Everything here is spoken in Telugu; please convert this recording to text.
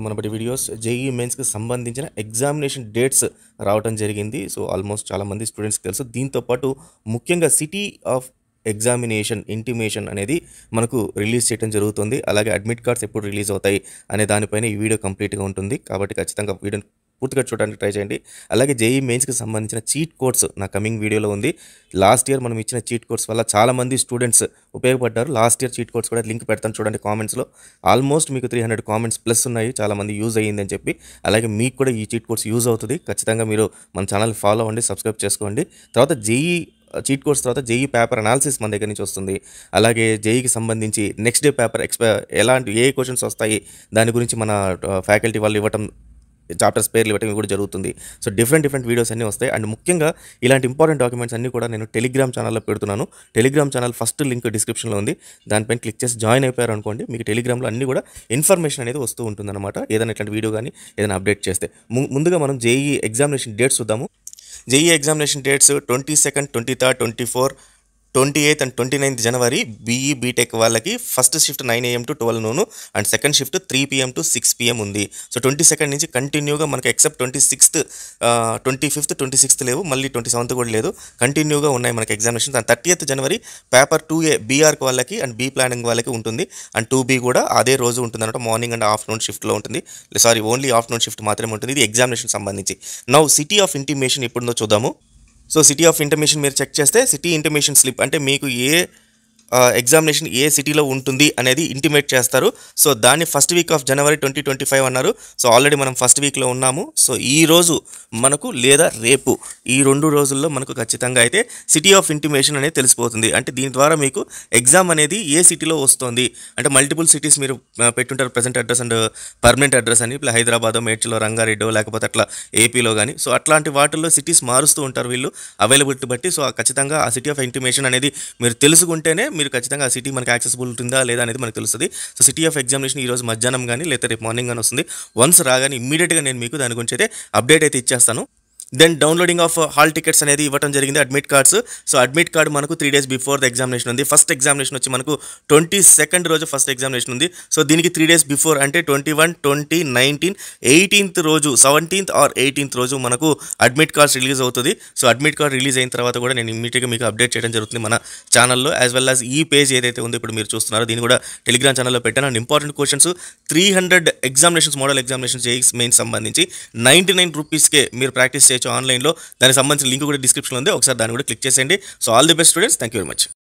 మనపటి వీడియోస్ జేఈ మెయిన్స్‌కి సంబంధించిన ఎగ్జామినేషన్ డేట్స్ రావటం జరిగింది. సో, ఆల్మోస్ట్ చాలామంది స్టూడెంట్స్‌కి తెలుసు. దీంతో పాటు ముఖ్యంగా సిటీ ఆఫ్ ఎగ్జామినేషన్ ఇంటిమేషన్ అనేది మనకు రిలీజ్ చేయడం జరుగుతుంది. అలాగే అడ్మిట్ కార్డ్స్ ఎప్పుడు రిలీజ్ అవుతాయి అనే దానిపైన ఈ వీడియో కంప్లీట్‌గా ఉంటుంది. కాబట్టి ఖచ్చితంగా వీడియోని పూర్తిగా చూడడానికి ట్రై చేయండి. అలాగే జేఈ మెయిన్స్‌కి సంబంధించిన చీట్ కోడ్స్ నా కమింగ్ వీడియోలో ఉంది. లాస్ట్ ఇయర్ మనం ఇచ్చిన చీట్ కోడ్స్ వల్ల చాలామంది స్టూడెంట్స్ ఉపయోగపడ్డారు. లాస్ట్ ఇయర్ చీట్ కోడ్స్ కూడా లింక్ పెడతాను చూడండి కామెంట్స్‌లో. ఆల్మోస్ట్ మీకు 300 కామెంట్స్ ప్లస్ ఉన్నాయి. చాలామంది యూజ్ అయ్యిందని చెప్పి. అలాగే మీకు కూడా ఈ చీట్ కోడ్స్ యూజ్ అవుతుంది. ఖచ్చితంగా మీరు మన ఛానల్ ఫాలో అవ్వండి, సబ్స్క్రైబ్ చేసుకోండి. తర్వాత జేఈ చీట్ కోడ్స్ తర్వాత జేఈ పేపర్ అనాలిసిస్ మన దగ్గర నుంచి వస్తుంది. అలాగే జేఈకి సంబంధించి నెక్స్ట్ డే పేపర్ ఎలాంటి ఏ క్వశ్చన్స్ వస్తాయి దాని గురించి మన ఫ్యాకల్టీ వాళ్ళు ఇవ్వటం, చాప్టర్స్ పేర్లు ఇవ్వటం కూడా జరుగుతుంది. సో డిఫరెంట్ వీడియోస్ అన్నీ వస్తాయి. అండ్ ముఖ్యంగా ఇలాంటి ఇంపార్టెంట్ డాక్యుమెంట్స్ అన్నీ కూడా నేను టెలిగ్రామ్ ఛానల్లో పెడుతున్నాను. టెలిగ్రామ్ ఛానల్ ఫస్ట్ లింక్ డిస్క్రిప్షన్లో ఉంది. దానిపైన క్లిక్ చేసి జాయిన్ అయిపోయారు అనుకోండి, మీకు టెలిగ్రామ్లో అన్నీ కూడా ఇన్ఫర్మేషన్ అనేది వస్తూ ఉంటుందన్నమాట. ఏదైనా ఇట్లాంటి వీడియో కానీ ఏదైనా అప్డేట్ చేస్తే. ముందుగా మనం జేఈ ఎగ్జామినేషన్ డేట్స్ చూద్దాము. JEE examination dates 22nd, 23rd, 24, 28th and 29th జనవరి బీఈ బీటెక్ వాళ్ళకి first shift 9 AM to 12 noon and second shift 3 PM to 6 PM ఉంది. సో 22nd నుంచి కంటిన్యూగా మనకి ఎక్సెప్ట్ 26th, 25th, 26th లేవు, మళ్ళీ 27th కూడా లేదు, కంటిన్యూగా ఉన్నాయి మనకి examinations. And 30th January paper 2A బీఆర్కి వాళ్ళకి అండ్ బీ ప్లానింగ్ వాళ్ళకి ఉంటుంది. అండ్ 2B కూడా అదే రోజు ఉంటుంది అనమాట. మార్నింగ్ అండ్ ఆఫ్టర్నూన్ షిఫ్ట్లో ఉంటుంది. ఓన్లీ ఆఫ్టర్నూన్ షిఫ్ట్ మాత్రమే ఉంటుంది. ఇది ఎగ్జామినేషన్ సంబంధించి. నౌ సిటీ ఆఫ్ ఇంటిమేషన్ ఎప్పుడుందో చూద్దాము. సో సిటీ ఆఫ్ ఇంటిమేషన్ మీరు చెక్ చేస్తే సిటీ ఇంటిమేషన్ స్లిప్ అంటే మీకు ఏ ఎగ్జామినేషన్ ఏ సిటీలో ఉంటుంది అనేది ఇంటిమేట్ చేస్తారు. సో దాన్ని ఫస్ట్ వీక్ ఆఫ్ జనవరి 2025 అన్నారు. సో ఆల్రెడీ మనం ఫస్ట్ వీక్లో ఉన్నాము. సో ఈ రోజు మనకు లేదా రేపు ఈ 2 రోజుల్లో మనకు ఖచ్చితంగా అయితే సిటీ ఆఫ్ ఇంటిమేషన్ అనేది తెలిసిపోతుంది. అంటే దీని ద్వారా మీకు ఎగ్జామ్ అనేది ఏ సిటీలో వస్తుంది అంటే మల్టిపుల్ సిటీస్ మీరు పెట్టుంటారు, present address and permanent address అని. ఇప్పుడు హైదరాబాదో, మేడ్చలో, రంగారెడ్డో లేకపోతే అట్లా ఏపీలో కానీ. సో అట్లాంటి వాటిల్లో సిటీస్ మారుస్తూ ఉంటారు వీళ్ళు అవైలబిలిటీ బట్టి. సో ఖచ్చితంగా ఆ సిటీ ఆఫ్ ఇంటిమేషన్ అనేది మీరు తెలుసుకుంటేనే మీరు ఖచ్చితంగా ఆ సిటీ మనకి యాక్సెసిబుల్ ఉంటుందా లేదా అనేది మనకు తెలుస్తుంది. సో సిటీ ఆఫ్ ఎగ్జామినేషన్ ఈరోజు మధ్యాహ్నం కానీ లేదా రేపు మార్నింగ్ కానీ వస్తుంది. వన్స్ రాగానే ఇమ్మీడియట్గా నేను మీకు దాని గురించి అయితే అప్డేట్ అయితే ఇచ్చేస్తాను. Then downloading of hall tickets అనేది ఇవ్వడం జరిగింది, admit cards. So admit card మనకు 3 days బిఫోర్ ద ఎగ్జామినేషన్ ఉంది. ఫస్ట్ ఎగ్జామినేషన్ వచ్చి మనకు 22nd రోజు ఫస్ట్ ఎగ్జామినేషన్ ఉంది. సో దీనికి 3 days బిఫోర్ అంటే 21, 20, 19, 18th రోజు 17th or 18th రోజు మనకు అడ్మిట్ కార్డ్స్ రిలీజ్ అవుతుంది. సో అడ్మిట్ కార్డ్ రిలీజ్ అయిన తర్వాత కూడా నేను ఇమ్మీడియట్గా మీకు అప్డేట్ చేయడం జరుగుతుంది మన ఛానల్లో. యాజ్ వెల్ యాజ్ ఈ పేజ్ ఏదైతే ఉందో ఇప్పుడు మీరు చూస్తున్నారో దీన్ని కూడా టెలిగ్రామ్ ఛానల్లో పెట్టాను. And important questions 300 examinations, model examinations JEE main సంబంధించి 99 రూపీస్కే మీరు ప్రాక్టీస్ చేయొచ్చు ఆన్లైన్లో. దానికి సంబంధించిన లింక్ కూడా డిస్క్రిప్షన్లో ఉంది. ఒకసారి దాన్ని కూడా క్లిక్ చేసేయండి. So all the best students, thank you very much.